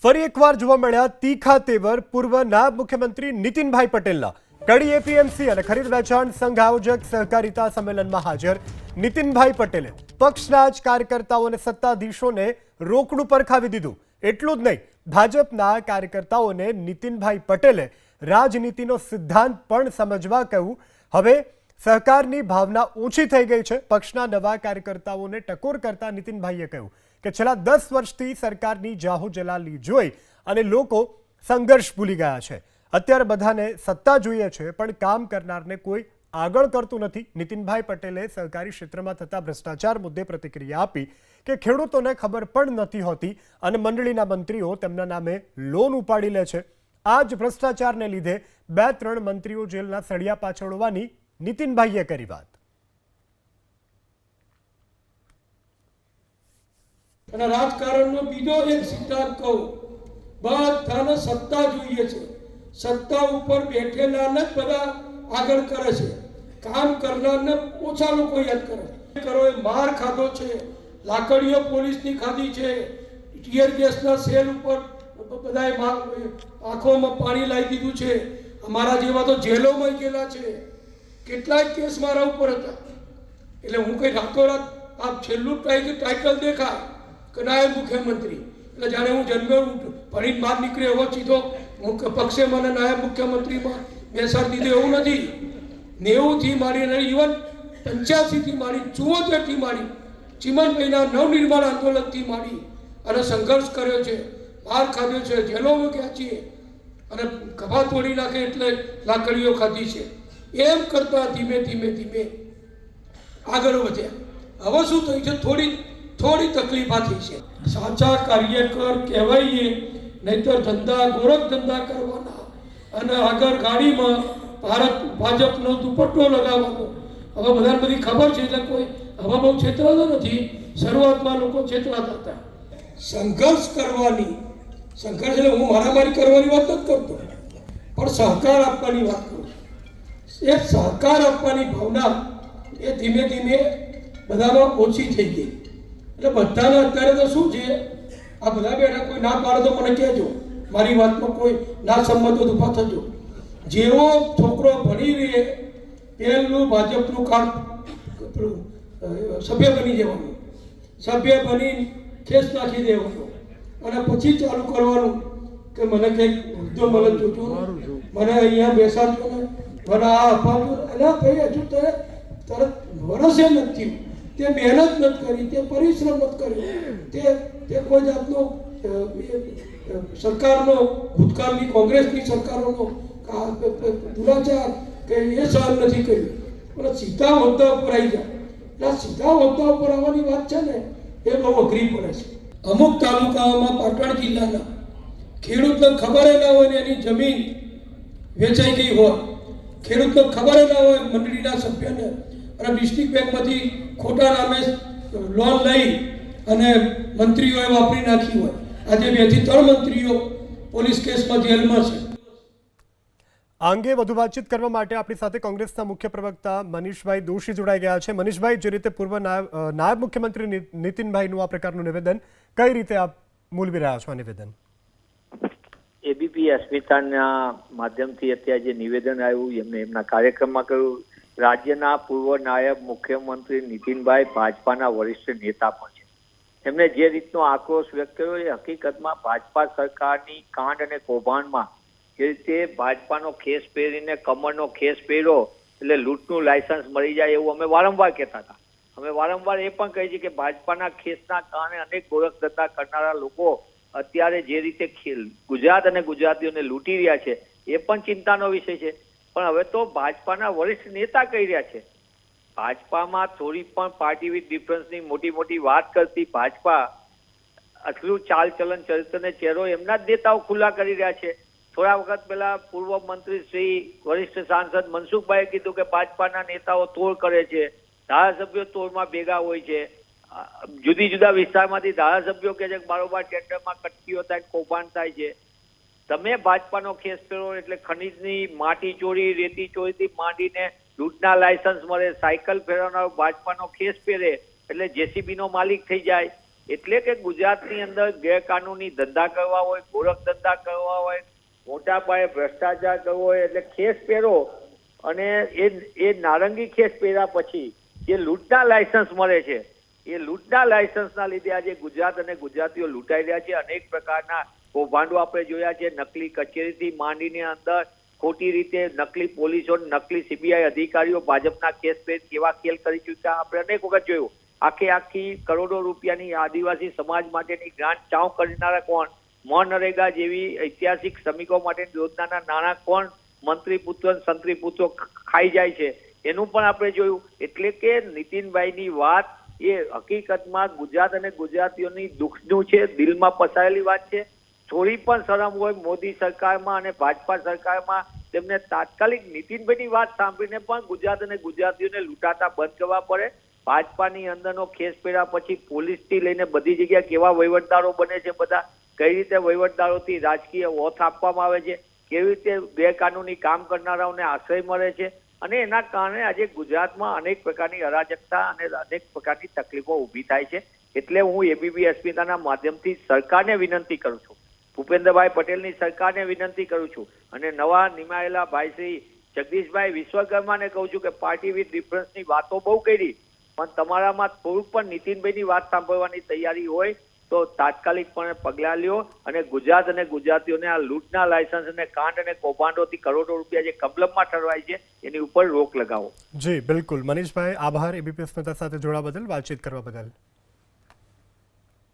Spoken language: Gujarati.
ફરી એકવાર જોવા મળ્યા તીખા તેવર પૂર્વ નાયબ મુખ્યમંત્રી નીતિનભાઈ પટેલના કડી એપીએમસી અને ખરીદ વેચાણ સંઘ આયોજક સહકારિતા સંમેલનમાં હાજર નીતિનભાઈ પટેલે પક્ષના જ કાર્યકર્તાઓને સત્તાધીશોને રોકડું પરખાવી દીધું। એટલું જ નહીં, ભાજપના કાર્યકર્તાઓને નીતિનભાઈ પટેલે રાજનીતિનો સિદ્ધાંત પણ સમજવા કહ્યું। હવે સહકારની ભાવના ઓછી થઈ ગઈ છે। પક્ષના નવા કાર્યકર્તાઓને ટકોર કરતા નીતિનભાઈએ કહ્યું કે છેલ્લા 10 વર્ષથી સરકારની જાહો જલાલી જોઈ અને લોકો સંઘર્ષ ભૂલી ગયા છે। અત્યારે બધાને સત્તા જોઈએ છે, પણ કામ કરનારને કોઈ આગળ કરતું નથી। નીતિનભાઈ પટેલે સહકારી ક્ષેત્રમાં થતા ભ્રષ્ટાચાર મુદ્દે પ્રતિક્રિયા આપી કે ખેડૂતોને ખબર પણ નથી હોતી અને મંડળીના મંત્રીઓ તેમના નામે લોન ઉપાડી લે છે। આ જ ભ્રષ્ટાચારને લીધે 2-3 મંત્રીઓ જેલના સળિયા પાછળ હોવાની નીતિનભાઈએ કરી વાત। અને રાજકારણનો બીજો એક સિદ્ધાંત કહું, બધાને સત્તા જોઈએ છે। સત્તા ઉપર બેઠેલાને જ બધા આગળ કરે છે, કામ કરનારને ઓછા લોકો યાદ કરે છે। એ માર ખાધો છે, લાકડીઓ પોલીસની ખાધી છે, ટીયર ગેસના સેલ ઉપર બધાએ આંખોમાં પાણી લાવી દીધું છે। અમારા જેવા તો જેલોમાં ગયેલા છે, કેટલાય કેસ મારા ઉપર હતા। એટલે હું કઈ રાતોરાત આ છેલ્લું ટાઇટલ દેખાય કે નાયબ મુખ્યમંત્રી એટલે જાણે હું જન્મ્યો ભણીને બહાર નીકળ્યો એવો સીધો પક્ષે મને નાયબ મુખ્યમંત્રીમાં બેસાડી દીધો એવું નથી। 90થી માંડીને ઇવન 85થી માંડી 74થી માંડી ચીમનભાઈના નવનિર્માણ આંદોલનથી માંડી અને સંઘર્ષ કર્યો છે, માર ખાધ્યો છે, જેલોમાં ગયા છીએ અને ખભા તોડી નાખે એટલે લાકડીઓ ખાધી છે। એમ કરતા ધીમે ધીમે ધીમે આગળ વધ્યા। હવે શું થયું છે, થોડી તકલીફા થઈ છે। સાચા કાર્યકર કહેવાય, નહીતર ધંધા ગોરખ ધંધા કરવાના અને આગળ ગાડીમાં ભાજપનો દુપટ્ટો લગાવવાનો। હવે બધાને બધી ખબર છે એટલે કોઈ હવે બહુ છેતરાતો નથી। શરૂઆતમાં લોકો છેતરાતા હતા। સંઘર્ષ એટલે હું મારામારી કરવાની વાત નથી કરતો, પણ સહકાર આપવાની વાત કરું છું। એ સહકાર આપવાની ભાવના એ ધીમે ધીમે બધામાં ઓછી થઈ ગઈ। એટલે બધાને અત્યારે તો શું છે, આ બધા બેઠા કોઈ ના પાડે તો મને કહેજો, મારી વાતમાં કોઈ ના સંમત તો ઉભા થજો। જેવો છોકરો ભણી રહે પહેલું ભાજપનું કામ સભ્ય બની જવાનું, સભ્ય બની કેસ નાખી દેવાનો અને પછી ચાલુ કરવાનું કે મને કંઈક વૃદ્ધો મને જોજો, મને અહીંયા બેસાડજો ને, મને આ અપાવજો। અને ભાઈ હજુ તરત વરસે નથી, તે મહેનત નથી કરી, તે પરિશ્રમ નથી કર્યો, તે કોઈ જાતનો સરકારનો ભૂતકાળની કોંગ્રેસની સરકારોનો દુરાચાર કે એ સહન નથી કર્યું, અને સીધા હોદ્દા ઉપર આવી જાય। એટલે સીધા હોદ્દા ઉપર આવવાની વાત છે ને, એ બહુ અઘરી પડે છે। અમુક તાલુકાઓમાં પાટણ જિલ્લાના ખેડૂતને ખબર ના હોય ને એની જમીન વેચાઈ ગઈ હોય, ખેડૂતને ખબર ના હોય મંડળીના સભ્યને, અને ડિસ્ટ્રિક્ટ બેંકમાંથી ખોટા નામે લોન લઈ અને મંત્રીઓએ વાપરી નાખી હોય। આજે 2 થી 3 મંત્રીઓ પોલીસ કેસમાં જેલમાં છે। આ અંગે વધુ વાતચીત કરવા માટે આપણી સાથે કોંગ્રેસના મુખ્ય પ્રવક્તા મનીષભાઈ દોશી જોડાઈ ગયા છે। મનીષભાઈ, જે રીતે પૂર્વ નાયબ મુખ્યમંત્રી નીતિનભાઈનું આ પ્રકારનું નિવેદન, કઈ રીતે આપ મૂલવી રહ્યા છો આ નિવેદન? એબીપી અસ્મિતાના માધ્યમથી અત્યારે જે નિવેદન આવ્યું, એમને એમના કાર્યક્રમમાં કહ્યું, રાજ્યના પૂર્વ નાયબ મુખ્યમંત્રી નીતિનભાઈ ભાજપાના વરિષ્ઠ નેતા પણ છે। એમને જે રીતનો આક્રોશ વ્યક્ત કર્યો એ હકીકતમાં ભાજપા સરકારની કાંડ અને કૌભાંડમાં જે રીતે ભાજપાનો ખેસ પહેરીને કમરનો ખેસ પહેર્યો એટલે લૂંટનું લાયસન્સ મળી જાય એવું અમે વારંવાર કહેતા હતા। અમે વારંવાર એ પણ કહીએ છીએ કે ભાજપાના ખેસના કારણે અનેક ગોરખ ધંધા કરનારા લોકો અત્યારે જે રીતે ગુજરાત અને ગુજરાતીઓને લૂંટી રહ્યા છે એ પણ ચિંતાનો વિષય છે। પણ હવે તો ભાજપાના વરિષ્ઠ નેતા કહી રહ્યા છે, ભાજપામાં થોડી પણ પાર્ટી વિથ ડિફરન્સની મોટી વાત કરતી ભાજપા આટલું ચાલચલન ચરિત્રને ચહેરો એમના જ નેતાઓ ખુલ્લા કરી રહ્યા છે। થોડા વખત પહેલા પૂર્વ મંત્રી શ્રી વરિષ્ઠ સાંસદ મનસુખભાઈએ કીધું કે ભાજપાના નેતાઓ તોડ કરે છે, ધારાસભ્યો તોડમાં ભેગા હોય છે। જુદી જુદા વિસ્તારમાંથી ધારાસભ્યો કહે છે કે બારોબાર ટેન્ડરમાં કટકીઓ થાય, કૌભાંડ થાય છે। તમે ભાજપાનો ખેસ પહેરો એટલે ખનીજની માટી ચોરી, રેતી ચોરીથી માંડીને લૂંટના લાયસન્સ મળે, સાયકલ ફેરવનારો ભાજપાનો ખેસ પહેરે એટલે જેસીબીનો માલિક થઈ જાય, એટલે કે ગુજરાતની અંદર ગેરકાનૂની ધંધા કરવા હોય, ગોરખ ધંધા કરવા હોય, મોટા પાયે ભ્રષ્ટાચાર કરવો હોય એટલે ખેસ પહેરો અને એ નારંગી ખેસ પહેર્યા પછી જે લૂંટના લાયસન્સ મળે છે એ લૂંટના લાયસન્સના લીધે આજે ગુજરાત અને ગુજરાતીઓ લૂંટાઈ રહ્યા છે. અનેક પ્રકારના કૌભાંડો આપણે જોયા છે. નકલી કચેરીથી માંડીને અંદર ખોટી રીતે નકલી પોલીસો, નકલી સીબીઆઈ અધિકારીઓ ભાજપના કેસ પેજ કેવા ખેલ કરી ચૂક્યા આપણે અનેક વખત જોયું. આખી કરોડો રૂપિયાની આદિવાસી સમાજ માટેની ગ્રાન્ટ ચાઉ કરનારા કોણ? મનરેગા જેવી ઐતિહાસિક શ્રમિકો માટેની યોજનાના નાણાં કોણ મંત્રી પુત્ર સંત્રી પુત્રો ખાઈ જાય છે એનું પણ આપણે જોયું. એટલે કે નીતિનભાઈની વાત એ હકીકતમાં ગુજરાત અને ગુજરાતીઓની દુઃખનું છે, દિલમાં પસાયેલી વાત છે. થોડી પણ શરમ હોય મોદી સરકારમાં અને ભાજપા સરકારમાં તેમને તાત્કાલિક નીતિનભાઈની વાત સાંભળીને પણ ગુજરાત અને ગુજરાતીઓને લૂંટાતા બંધ કરવા પડે. ભાજપાની અંદરનો ખેસ પહેર્યા પછી પોલીસથી લઈને બધી જગ્યાએ કેવા વહીવટદારો બને છે, બધા કઈ રીતે વહીવટદારોથી રાજકીય ઓથ આપવામાં આવે છે, કેવી રીતે ગેરકાનૂની કામ કરનારાઓને આશ્રય મળે છે અને એના કારણે આજે ગુજરાતમાં અનેક પ્રકારની અરાજકતા અને અનેક પ્રકારની તકલીફો ઊભી થાય છે. એટલે હું એબીપી અસ્મિતાના માધ્યમથી સરકારને વિનંતી કરું છું, ભૂપેન્દ્રભાઈ પટેલની સરકારને વિનંતી કરું છું અને નવા નિમાયેલા ભાઈ શ્રી જગદીશભાઈ વિશ્વકર્માને કહું છું કે પાર્ટી વિથ ડિફરન્સની વાતો બહુ કરી, પણ તમારામાં થોડુંક પણ નીતિનભાઈની વાત સાંભળવાની તૈયારી હોય તો તાત્કાલિકપણે પગલાં લ્યો અને ગુજરાત અને ગુજરાતીઓને આ લૂંટના લાયસન્સ અને કાંડ અને કૌભાંડોથી કરોડો રૂપિયા જે કબલમમાં ઠરવાય છે એની ઉપર રોક લગાવો. જી બિલકુલ. મનીષભાઈ આભાર એબીપી અસ્મિતા સાથે જોડાવા બદલ, વાતચીત કરવા બદલ.